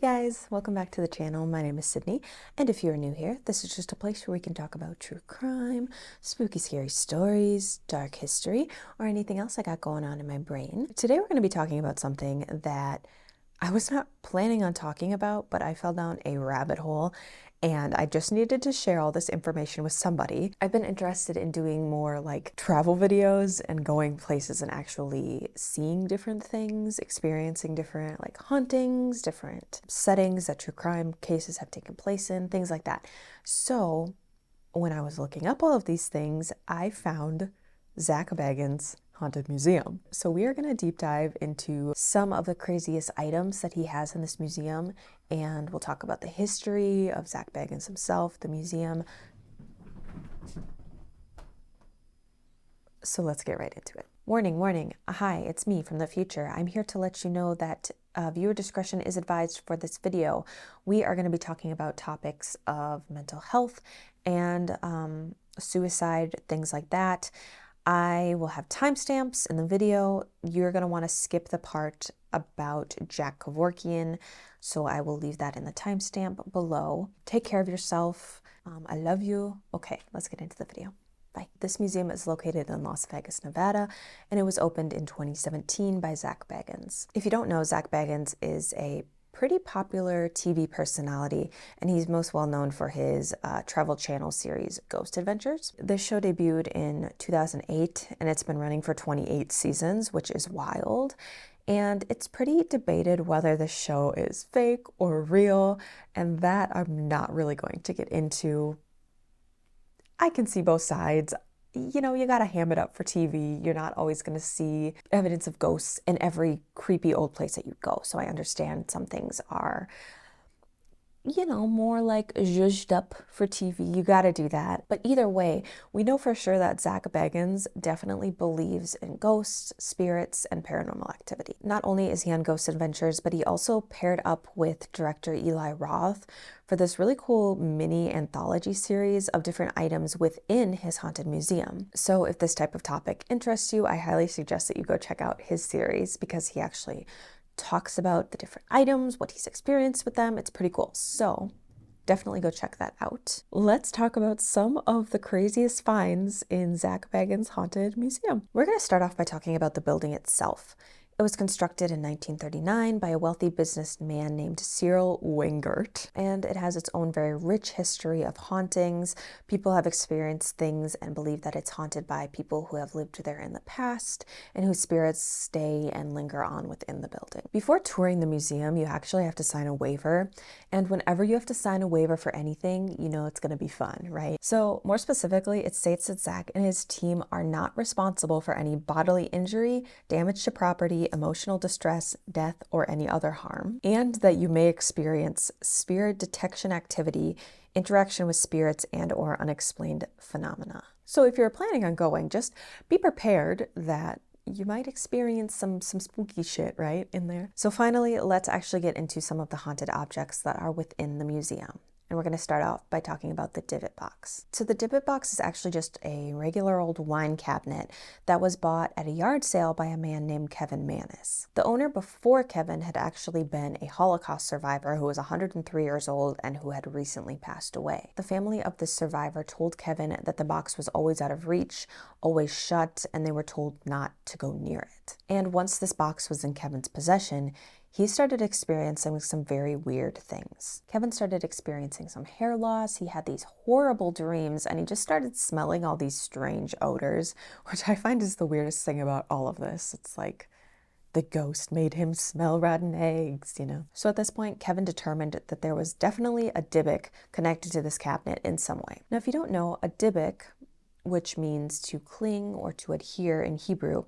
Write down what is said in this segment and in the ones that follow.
Hey guys, welcome back to the channel. My name is Sydney, and if you're new here, this is just a place where we can talk about true crime, spooky, scary stories, dark history, or anything else I got going on in my brain. Today we're going to be talking about something that I was not planning on talking about, but I fell down a rabbit hole and I just needed to share all this information with somebody. I've been interested in doing more like travel videos and going places and actually seeing different things, experiencing different like hauntings, different settings that true crime cases have taken place in, things like that. So when I was looking up all of these things, I found Zak Bagans Haunted Museum. So we are going to deep dive into some of the craziest items that he has in this museum, and we'll talk about the history of Zak Bagans himself, the museum. So let's get right into it. Warning, warning. Hi, it's me from the future. I'm here to let you know that viewer discretion is advised for this video. We are going to be talking about topics of mental health and suicide, things like that. I will have timestamps in the video. You're going to want to skip the part about Jack Kevorkian, so I will leave that in the timestamp below. Take care of yourself. I love you. Okay, let's get into the video. Bye. This museum is located in Las Vegas, Nevada, and it was opened in 2017 by Zak Bagans. If you don't know, Zak Bagans is a pretty popular TV personality, and he's most well known for his Travel Channel series, Ghost Adventures. This show debuted in 2008, and it's been running for 28 seasons, which is wild. And it's pretty debated whether the show is fake or real, and that I'm not really going to get into. I can see both sides. You know, you gotta ham it up for TV. You're not always gonna see evidence of ghosts in every creepy old place that you go. So I understand some things are, you know, more like zhuzhed up for TV. You gotta do that. But either way, we know for sure that Zak Bagans definitely believes in ghosts, spirits, and paranormal activity. Not only is he on Ghost Adventures, but he also paired up with director Eli Roth for this really cool mini anthology series of different items within his haunted museum. So if this type of topic interests you, I highly suggest that you go check out his series because he actually talks about the different items, what he's experienced with them. It's pretty cool. So definitely go check that out. Let's talk about some of the craziest finds in Zak Bagans Haunted Museum. We're going to start off by talking about the building itself. It was constructed in 1939 by a wealthy businessman named Cyril Wengert, and it has its own very rich history of hauntings. People have experienced things and believe that it's haunted by people who have lived there in the past and whose spirits stay and linger on within the building. Before touring the museum, you actually have to sign a waiver, and whenever you have to sign a waiver for anything, you know it's going to be fun, right? So more specifically, it states that Zak and his team are not responsible for any bodily injury, damage to property, emotional distress, death, or any other harm, and that you may experience spirit detection activity, interaction with spirits, and or unexplained phenomena. So if you're planning on going, just be prepared that you might experience some spooky shit right in there. So finally, let's actually get into some of the haunted objects that are within the museum. And we're going to start off by talking about the Dybbuk Box. So the Dybbuk Box is actually just a regular old wine cabinet that was bought at a yard sale by a man named Kevin Mannis. The owner before Kevin had actually been a Holocaust survivor who was 103 years old and who had recently passed away. The family of this survivor told Kevin that the box was always out of reach, always shut, and they were told not to go near it. And once this box was in Kevin's possession, he started experiencing some very weird things. Kevin started experiencing some hair loss, he had these horrible dreams, and he just started smelling all these strange odors, which I find is the weirdest thing about all of this. It's like the ghost made him smell rotten eggs, you know? So at this point, Kevin determined that there was definitely a Dybbuk connected to this cabinet in some way. Now, if you don't know, a Dybbuk, which means to cling or to adhere in Hebrew,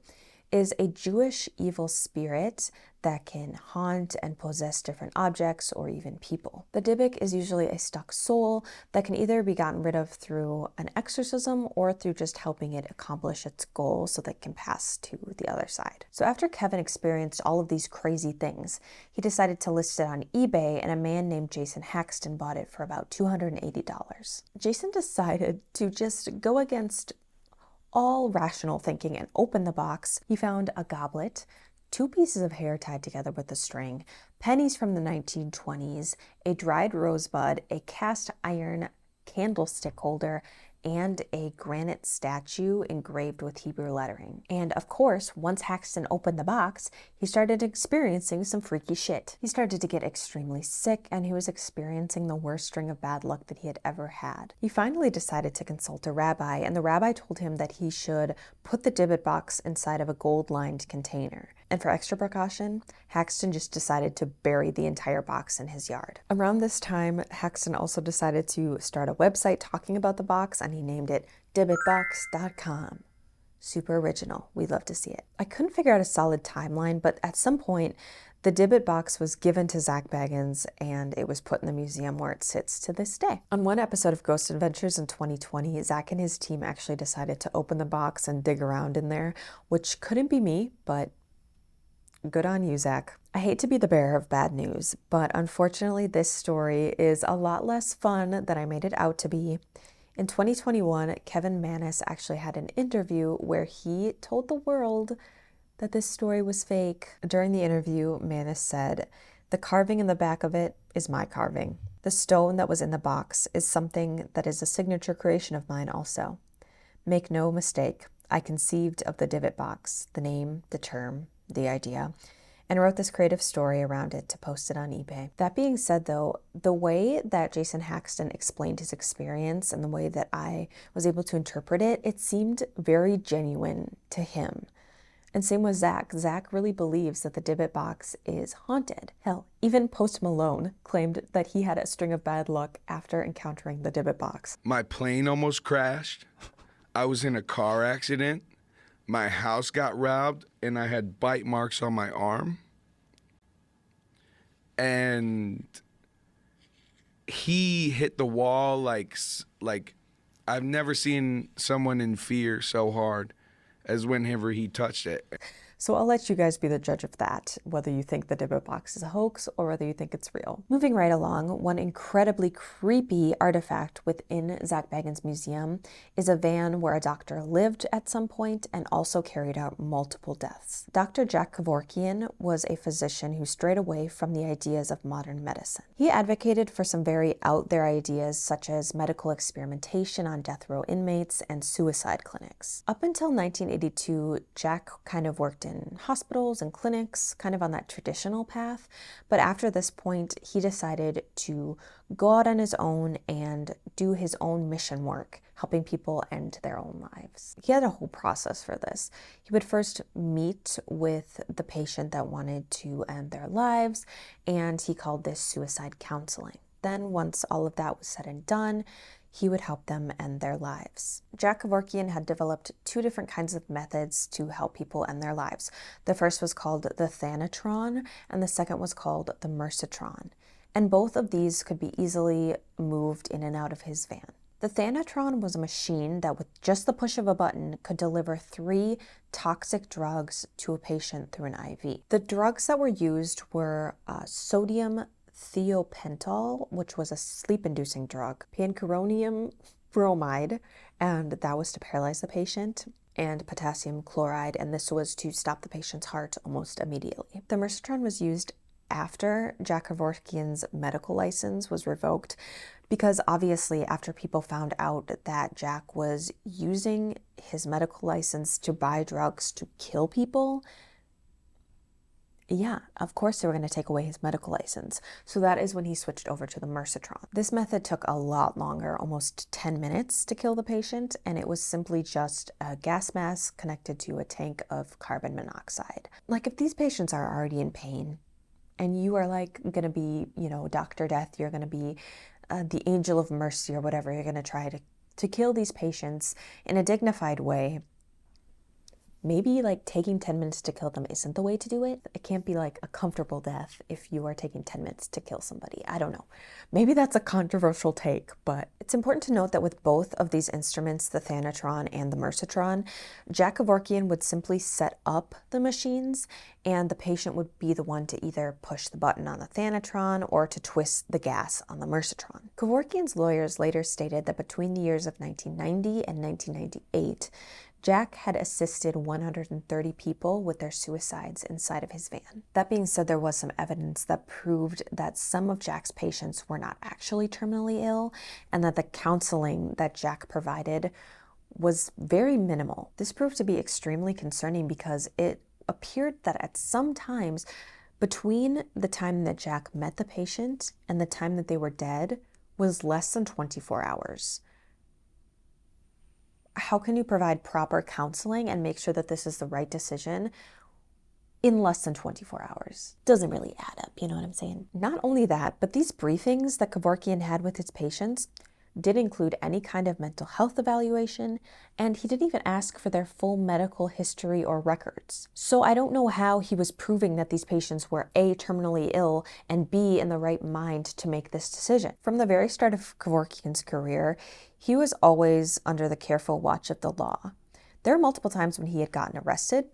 is a Jewish evil spirit that can haunt and possess different objects or even people. The Dybbuk is usually a stuck soul that can either be gotten rid of through an exorcism or through just helping it accomplish its goal so that it can pass to the other side. So after Kevin experienced all of these crazy things, he decided to list it on eBay, and a man named Jason Haxton bought it for about $280. Jason decided to just go against all rational thinking and open the box. He found a goblet, 2 pieces of hair tied together with a string, pennies from the 1920s, a dried rosebud, a cast iron candlestick holder, and a granite statue engraved with Hebrew lettering. And of course, once Haxton opened the box, he started experiencing some freaky shit. He started to get extremely sick, and he was experiencing the worst string of bad luck that he had ever had. He finally decided to consult a rabbi, and the rabbi told him that he should put the Dybbuk box inside of a gold-lined container. And for extra precaution, Haxton just decided to bury the entire box in his yard. Around this time, Haxton also decided to start a website talking about the box, and he named it dybbukbox.com. Super original. We'd love to see it. I couldn't figure out a solid timeline, but at some point, the Dybbuk box was given to Zak Bagans, and it was put in the museum where it sits to this day. On one episode of Ghost Adventures in 2020, Zak and his team actually decided to open the box and dig around in there, which couldn't be me, but good on you, Zak. I hate to be the bearer of bad news, but unfortunately this story is a lot less fun than I made it out to be. In 2021, Kevin Mannis actually had an interview where he told the world that this story was fake. During the interview, Mannis said, "The carving in the back of it is my carving. The stone that was in the box is something that is a signature creation of mine also. Make no mistake, I conceived of the Dybbuk box, the name, the term, the idea, and wrote this creative story around it to post it on eBay." That being said, though, the way that Jason Haxton explained his experience and the way that I was able to interpret it, it seemed very genuine to him. And same with Zak. Zak really believes that the Dybbuk box is haunted. Hell, even Post Malone claimed that he had a string of bad luck after encountering the Dybbuk box. My plane almost crashed. I was in a car accident. My house got robbed, and I had bite marks on my arm. And he hit the wall like I've never seen someone in fear so hard as whenever he touched it. So I'll let you guys be the judge of that, whether you think the Dybbuk box is a hoax or whether you think it's real. Moving right along, one incredibly creepy artifact within Zak Bagans Museum is a van where a doctor lived at some point and also carried out multiple deaths. Dr. Zak Kevorkian was a physician who strayed away from the ideas of modern medicine. He advocated for some very out there ideas such as medical experimentation on death row inmates and suicide clinics. Up until 1982, Zak kind of worked in hospitals and clinics, kind of on that traditional path. But after this point, he decided to go out on his own and do his own mission work, helping people end their own lives. He had a whole process for this. He would first meet with the patient that wanted to end their lives, and he called this suicide counseling. Then, once all of that was said and done, he would help them end their lives. Zak Kevorkian had developed 2 different kinds of methods to help people end their lives. The first was called the Thanatron, and the second was called the Mercitron. And both of these could be easily moved in and out of his van. The Thanatron was a machine that with just the push of a button could deliver 3 toxic drugs to a patient through an IV. The drugs that were used were sodium thiopental, which was a sleep-inducing drug, pancuronium bromide, and that was to paralyze the patient, and potassium chloride, and this was to stop the patient's heart almost immediately. The Mercitron was used after Zak Kevorkian's medical license was revoked, because obviously after people found out that Zak was using his medical license to buy drugs to kill people, yeah, of course they were going to take away his medical license. So that is when he switched over to the Mercitron. This method took a lot longer, almost 10 minutes to kill the patient, and it was simply just a gas mask connected to a tank of carbon monoxide. Like, if these patients are already in pain and you are like going to be, Dr. Death, you're going to be the angel of mercy or whatever, you're going to try to kill these patients in a dignified way, maybe like taking 10 minutes to kill them isn't the way to do it. It can't be like a comfortable death if you are taking 10 minutes to kill somebody. I don't know. Maybe that's a controversial take, but it's important to note that with both of these instruments, the Thanatron and the Mercitron, Zak Kevorkian would simply set up the machines and the patient would be the one to either push the button on the Thanatron or to twist the gas on the Mercitron. Kevorkian's lawyers later stated that between the years of 1990 and 1998, Jack had assisted 130 people with their suicides inside of his van. That being said, there was some evidence that proved that some of Jack's patients were not actually terminally ill, and that the counseling that Jack provided was very minimal. This proved to be extremely concerning because it appeared that at some times between the time that Jack met the patient and the time that they were dead was less than 24 hours. How can you provide proper counseling and make sure that this is the right decision in less than 24 hours? Doesn't really add up, you know what I'm saying? Not only that, but these briefings that Kevorkian had with his patients did include any kind of mental health evaluation, and he didn't even ask for their full medical history or records. So I don't know how he was proving that these patients were A, terminally ill, and B, in the right mind to make this decision. From the very start of Kevorkian's career, he was always under the careful watch of the law. There were multiple times when he had gotten arrested,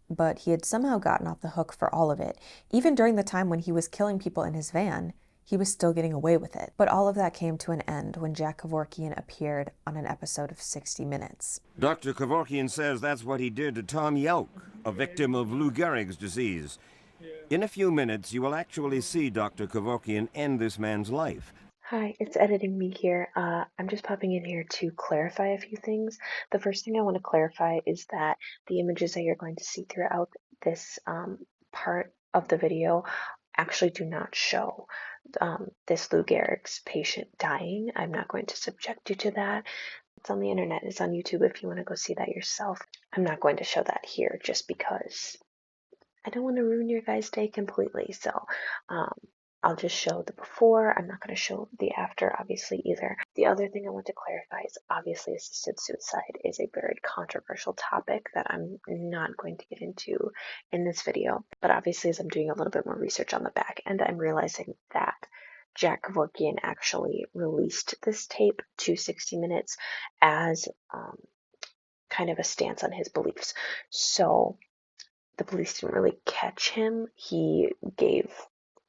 but he had somehow gotten off the hook for all of it. Even during the time when he was killing people in his van, he was still getting away with it. But all of that came to an end when Zak Kevorkian appeared on an episode of 60 Minutes. Dr. Kevorkian says that's what he did to Tom Yoke, a victim of Lou Gehrig's disease. In a few minutes, you will actually see Dr. Kevorkian end this man's life. Hi, it's editing me here. I'm just popping in here to clarify a few things. The first thing I want to clarify is that the images that you're going to see throughout this part of the video actually do not show this Lou Gehrig's patient dying. I'm not going to subject you to that. It's on the internet. It's on YouTube if you want to go see that yourself. I'm not going to show that here just because I don't want to ruin your guys' day completely. So I'll just show the before. I'm not going to show the after, obviously, either. The other thing I want to clarify is obviously assisted suicide is a very controversial topic that I'm not going to get into in this video. But obviously, as I'm doing a little bit more research on the back end, I'm realizing that Zak Kevorkian actually released this tape to 60 Minutes as kind of a stance on his beliefs. So the police didn't really catch him. He gave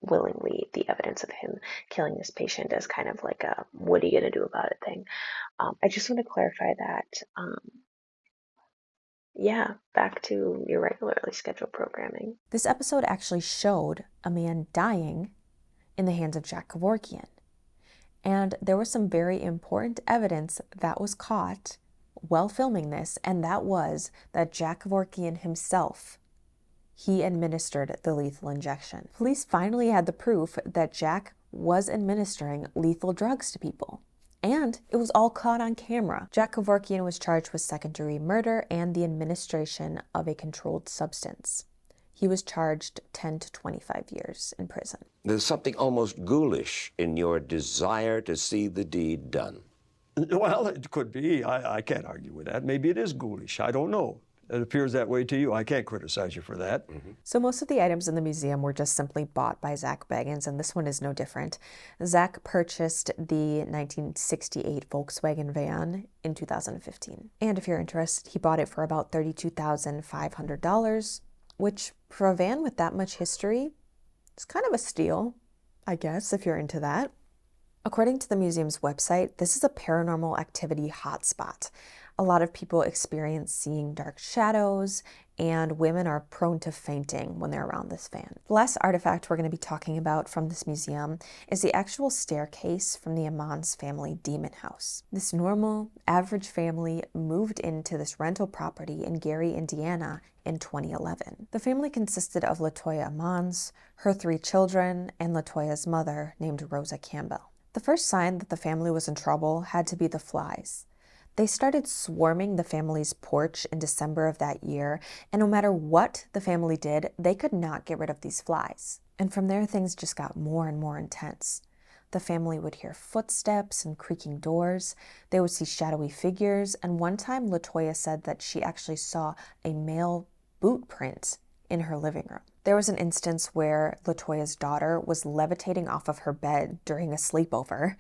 willingly the evidence of him killing this patient as kind of like a what are you going to do about it thing. I just want to clarify that yeah, back to your regularly scheduled programming. This episode actually showed a man dying in the hands of Zak Kevorkian, and there was some very important evidence that was caught while filming this, and that was that Zak Kevorkian himself, he administered the lethal injection. Police finally had the proof that Jack was administering lethal drugs to people. And it was all caught on camera. Zak Kevorkian was charged with second-degree murder and the administration of a controlled substance. He was charged 10 to 25 years in prison. There's something almost ghoulish in your desire to see the deed done. Well, it could be. I can't argue with that. Maybe it is ghoulish. I don't know. It appears that way to you. I can't criticize you for that. Mm-hmm. So most of the items in the museum were just simply bought by Zak Bagans, and this one is no different. Zak purchased the 1968 Volkswagen van in 2015. And if you're interested, he bought it for about $32,500, which for a van with that much history is kind of a steal, I guess, if you're into that. According to the museum's website, this is a paranormal activity hotspot. A lot of people experience seeing dark shadows, and women are prone to fainting when they're around this van. The last artifact we're going to be talking about from this museum is the actual staircase from the Amans family demon house. This normal, average family moved into this rental property in Gary, Indiana in 2011. The family consisted of Latoya Amans, her 3 children, and Latoya's mother, named Rosa Campbell. The first sign that the family was in trouble had to be the flies. They started swarming the family's porch in December of that year, and no matter what the family did, they could not get rid of these flies. And from there, things just got more and more intense. The family would hear footsteps and creaking doors. They would see shadowy figures, and one time Latoya said that she actually saw a male boot print in her living room. There was an instance where Latoya's daughter was levitating off of her bed during a sleepover.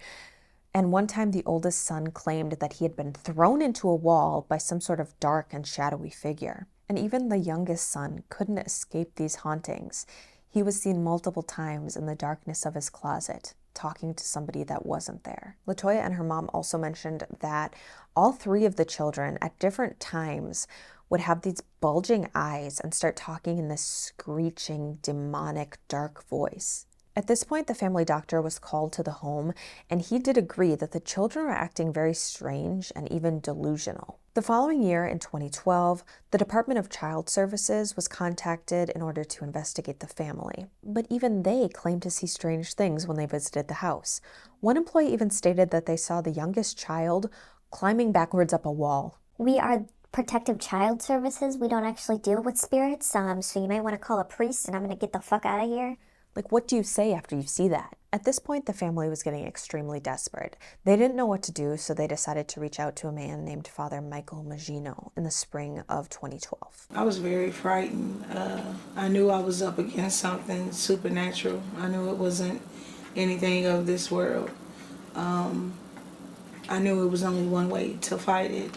And one time the oldest son claimed that he had been thrown into a wall by some sort of dark and shadowy figure. And even the youngest son couldn't escape these hauntings. He was seen multiple times in the darkness of his closet, talking to somebody that wasn't there. LaToya and her mom also mentioned that all three of the children at different times would have these bulging eyes and start talking in this screeching, demonic, dark voice. At this point, the family doctor was called to the home, and he did agree that the children were acting very strange and even delusional. The following year, in 2012, the Department of Child Services was contacted in order to investigate the family. But even they claimed to see strange things when they visited the house. One employee even stated that they saw the youngest child climbing backwards up a wall. We are Protective Child Services. We don't actually deal with spirits, so you might want to call a priest, and I'm going to get the fuck out of here. Like, what do you say after you see that? At this point, the family was getting extremely desperate. They didn't know what to do, so they decided to reach out to a man named Father Michael Magino in the spring of 2012. I was very frightened. I knew I was up against something supernatural. I knew it wasn't anything of this world. I knew it was only one way to fight it,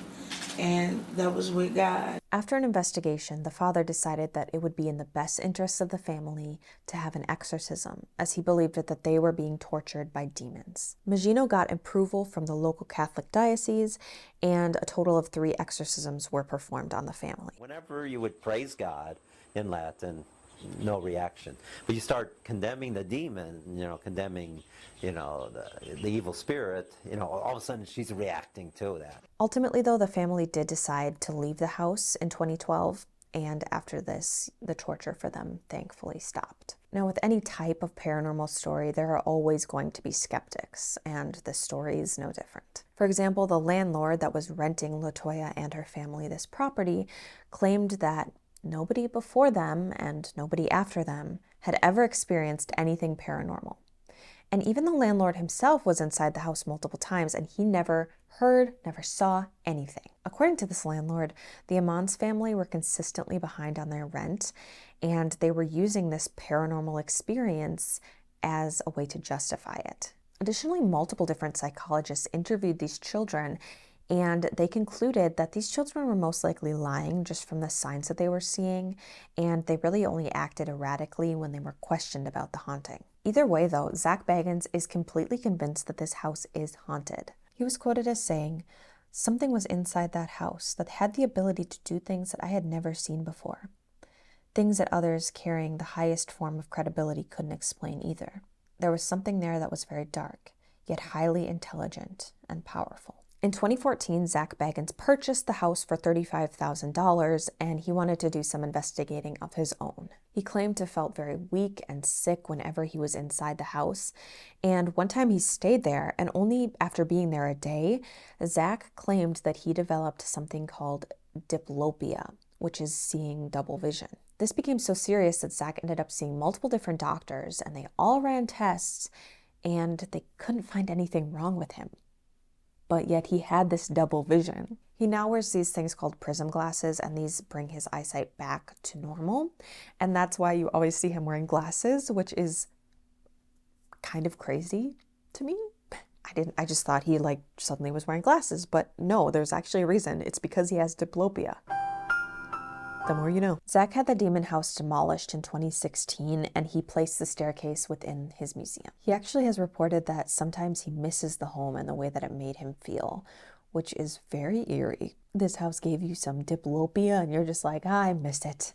and that was with God. After an investigation, the father decided that it would be in the best interest of the family to have an exorcism, as he believed that they were being tortured by demons. Magino got approval from the local Catholic diocese, and a total of 3 exorcisms were performed on the family. Whenever you would praise God in Latin, no reaction. But you start condemning the demon, condemning, the evil spirit, all of a sudden she's reacting to that. Ultimately, though, the family did decide to leave the house in 2012, and after this, the torture for them thankfully stopped. Now, with any type of paranormal story, there are always going to be skeptics, and this story is no different. For example, the landlord that was renting LaToya and her family this property claimed that nobody before them and nobody after them had ever experienced anything paranormal. And even the landlord himself was inside the house multiple times, and he never heard, never saw anything. According to this landlord, the Amans family were consistently behind on their rent, and they were using this paranormal experience as a way to justify it. Additionally, multiple different psychologists interviewed these children, and they concluded that these children were most likely lying just from the signs that they were seeing, and they really only acted erratically when they were questioned about the haunting. Either way, though, Zak Bagans is completely convinced that this house is haunted. He was quoted as saying, "Something was inside that house that had the ability to do things that I had never seen before. Things that others carrying the highest form of credibility couldn't explain either. There was something there that was very dark, yet highly intelligent and powerful." In 2014, Zak Bagans purchased the house for $35,000, and he wanted to do some investigating of his own. He claimed to felt very weak and sick whenever he was inside the house, and one time he stayed there, and only after being there a day, Zak claimed that he developed something called diplopia, which is seeing double vision. This became so serious that Zak ended up seeing multiple different doctors, and they all ran tests, and they couldn't find anything wrong with him. But yet he had this double vision. He now wears these things called prism glasses, and these bring his eyesight back to normal. And that's why you always see him wearing glasses, which is kind of crazy to me. I just thought he suddenly was wearing glasses, but no, there's actually a reason. It's because he has diplopia. The more you know. Zak had the demon house demolished in 2016, and he placed the staircase within his museum. He actually has reported that sometimes he misses the home and the way that it made him feel, which is very eerie. This house gave you some diplopia, and you're just like, I miss it.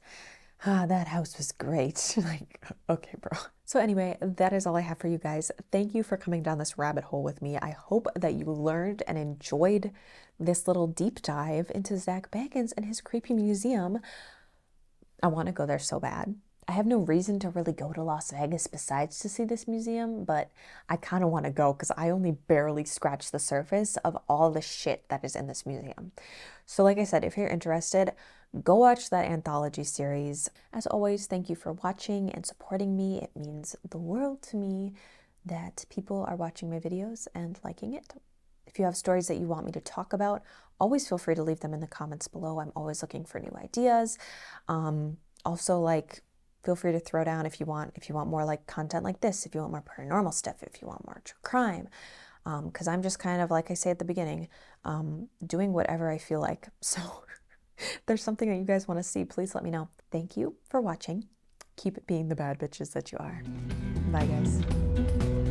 That house was great. Okay, bro. So anyway, that is all I have for you guys. Thank you for coming down this rabbit hole with me. I hope that you learned and enjoyed this little deep dive into Zak Bagans and his creepy museum. I want to go there so bad. I have no reason to really go to Las Vegas besides to see this museum, but I kind of want to go because I only barely scratched the surface of all the shit that is in this museum. So like I said, if you're interested, go watch that anthology series. As always, thank you for watching and supporting me. It means the world to me that people are watching my videos and liking it. If you have stories that you want me to talk about, always feel free to leave them in the comments below. I'm always looking for new ideas. Also, feel free to throw down if you want more content like this, if you want more paranormal stuff, if you want more true crime. Because I'm just kind of, like I say at the beginning, doing whatever I feel like. So if there's something that you guys want to see, please let me know. Thank you for watching. Keep it being the bad bitches that you are. Bye, guys.